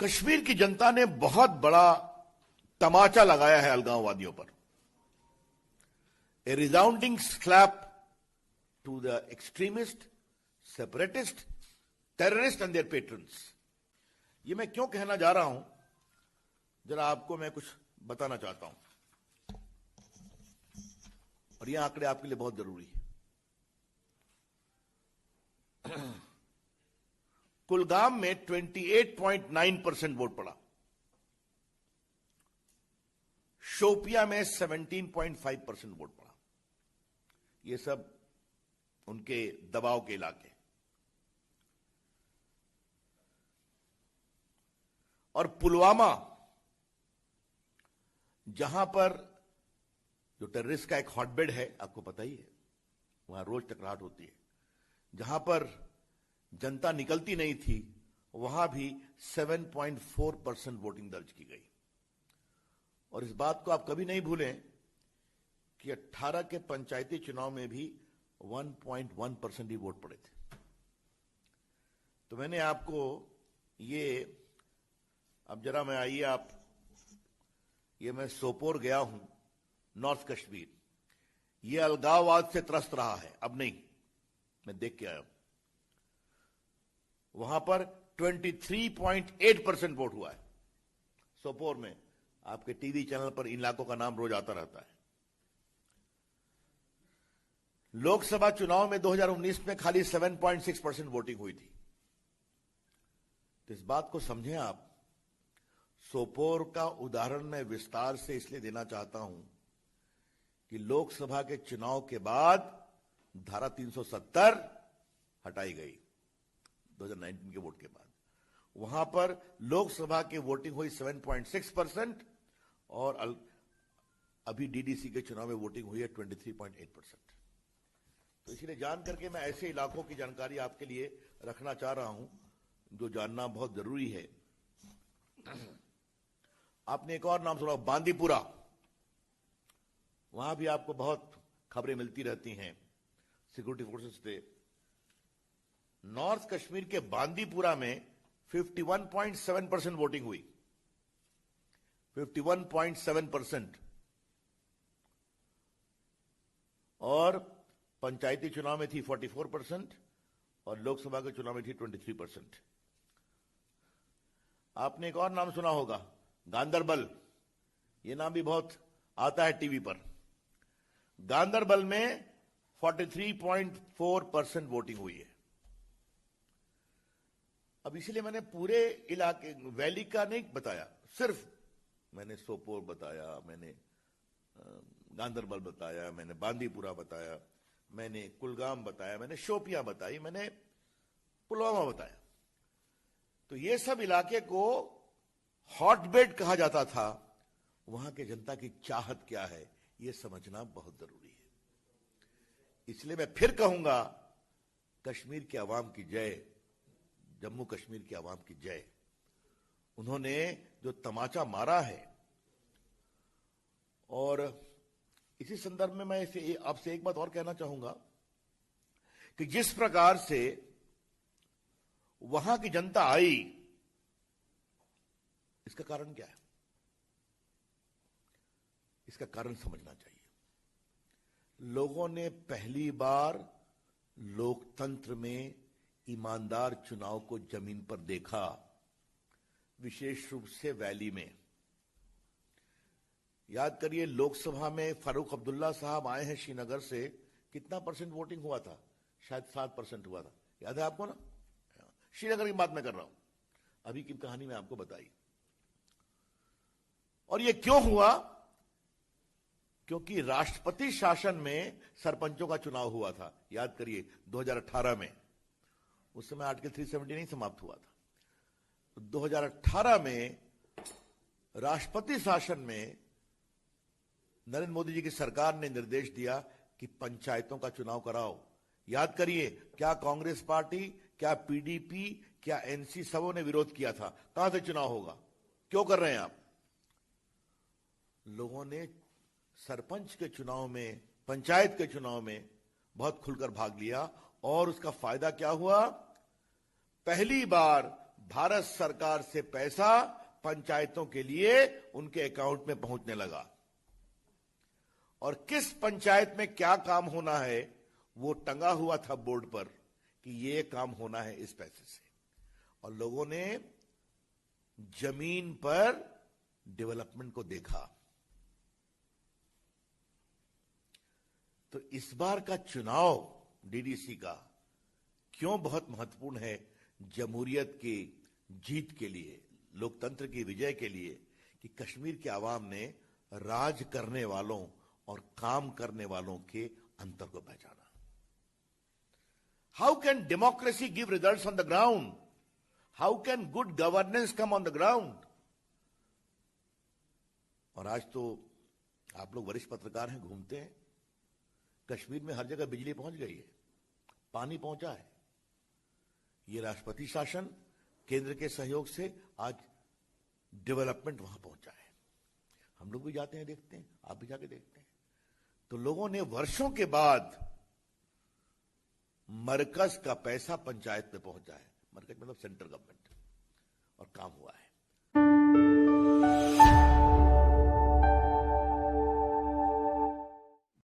कश्मीर की जनता ने बहुत बड़ा तमाचा लगाया है अलगाववादियों पर। A resounding slap to the extremist, separatist, terrorist and their patrons. ये मैं क्यों कहना जा रहा हूं, जरा आपको मैं कुछ बताना चाहता हूं, और ये आंकड़े आपके लिए बहुत जरूरी है। कुलगाम में 28.9% वोट पड़ा, शोपिया में 17.5% वोट पड़ा। ये सब उनके दबाव के इलाके। और पुलवामा, जहां पर जो टेररिस्ट का एक हॉटबेड है, आपको पता ही है, वहां रोज टकराहट होती है, जहां पर जनता निकलती नहीं थी, वहां भी 7.4% वोटिंग दर्ज की गई। और इस बात को आप कभी नहीं भूलें कि 18 के पंचायती चुनाव में भी 1.1% ही वोट पड़े थे। तो मैंने आपको ये, अब जरा मैं आइए आप, ये मैं सोपोर गया हूं, नॉर्थ कश्मीर। ये अलगाववाद से त्रस्त रहा है, अब नहीं, मैं देख के आया हूं। वहां पर 23.8% वोट हुआ है सोपोर में। आपके टीवी चैनल पर इन इलाकों का नाम रोज आता रहता है। लोकसभा चुनाव में 2019 में खाली 7.6% वोटिंग हुई थी। तो इस बात को समझें आप। सोपोर का उदाहरण मैं विस्तार से इसलिए देना चाहता हूं कि लोकसभा के चुनाव के बाद धारा 370 हटाई गई 2019 के वोट के बाद। वहां पर लोकसभा की वोटिंग हुई 7.6% और अभी डीडीसी के चुनाव में वोटिंग हुई है 23.8%। तो इसलिए जान करके मैं ऐसे इलाकों की जानकारी आपके लिए रखना चाह रहा हूं जो जानना बहुत जरूरी है। आपने एक और नाम सुना, बांदीपुरा। वहां भी आपको बहुत खबरें मिलती रहती हैं सिक्योरिटी फोर्सेस से। नॉर्थ कश्मीर के बांदीपुरा में 51.7% वोटिंग हुई, 51.7%। और पंचायती चुनाव में थी 44% और लोकसभा के चुनाव में थी 23%। आपने एक और नाम सुना होगा, गांदरबल। यह नाम भी बहुत आता है टीवी पर। गांदरबल में 43.4% वोटिंग हुई है। अब इसलिए मैंने पूरे इलाके वैली का नहीं बताया, सिर्फ मैंने सोपोर बताया, मैंने गांदरबल बताया, मैंने बांदीपुरा बताया, मैंने कुलगाम बताया, मैंने शोपियां बताई, मैंने पुलवामा बताया। तो ये सब इलाके को हॉटबेड कहा जाता था। वहां के जनता की चाहत क्या है, यह समझना बहुत जरूरी है। इसलिए मैं फिर कहूंगा, कश्मीर की आवाम की जय, जम्मू कश्मीर की आवाम की जय। उन्होंने जो तमाचा मारा है, और इसी संदर्भ में मैं आपसे एक बात और कहना चाहूंगा कि जिस प्रकार से वहां की जनता आई, इसका कारण क्या है? इसका कारण समझना चाहिए। लोगों ने पहली बार लोकतंत्र में ईमानदार चुनाव को जमीन पर देखा, विशेष रूप से वैली में। याद करिए, लोकसभा में फारूक अब्दुल्ला साहब आए हैं श्रीनगर से, कितना परसेंट वोटिंग हुआ था? शायद 7% हुआ था। याद है आपको ना? श्रीनगर की बात मैं कर रहा हूं, अभी की कहानी मैं आपको बताई। और यह क्यों हुआ? क्योंकि राष्ट्रपति शासन में सरपंचों का चुनाव हुआ था। याद करिए 2018 में, उस समय आर्टिकल 370 नहीं समाप्त हुआ था। 2018 में राष्ट्रपति शासन में नरेंद्र मोदी जी की सरकार ने निर्देश दिया कि पंचायतों का चुनाव कराओ। याद करिए, क्या कांग्रेस पार्टी, क्या पीडीपी, क्या एनसी, सबों ने विरोध किया था। कहां से चुनाव होगा? क्यों कर रहे हैं आप? लोगों ने सरपंच के चुनाव में, पंचायत के चुनाव में बहुत खुलकर भाग लिया। और उसका फायदा क्या हुआ? पहली बार भारत सरकार से पैसा पंचायतों के लिए उनके अकाउंट में पहुंचने लगा। और किस पंचायत में क्या काम होना है वो टंगा हुआ था बोर्ड पर कि ये काम होना है इस पैसे से, और लोगों ने जमीन पर डेवलपमेंट को देखा। तो इस बार का चुनाव डीडीसी का क्यों बहुत महत्वपूर्ण है जमहूरियत की जीत के लिए, लोकतंत्र की विजय के लिए, कि कश्मीर के आवाम ने राज करने वालों और काम करने वालों के अंतर को पहचाना। How can democracy give results on the ground? How can good governance come on the ground? और आज तो आप लोग वरिष्ठ पत्रकार हैं, घूमते हैं, कश्मीर में हर जगह बिजली पहुंच गई है, पानी पहुंचा है। ये राष्ट्रपति शासन केंद्र के सहयोग से आज डेवलपमेंट वहां पहुंचा है। हम लोग भी जाते हैं, देखते हैं, आप भी जाके देखते हैं। तो लोगों ने वर्षों के बाद मरकज का पैसा पंचायत में पहुंचा है। मरकज मतलब सेंट्रल गवर्नमेंट, और काम हुआ है।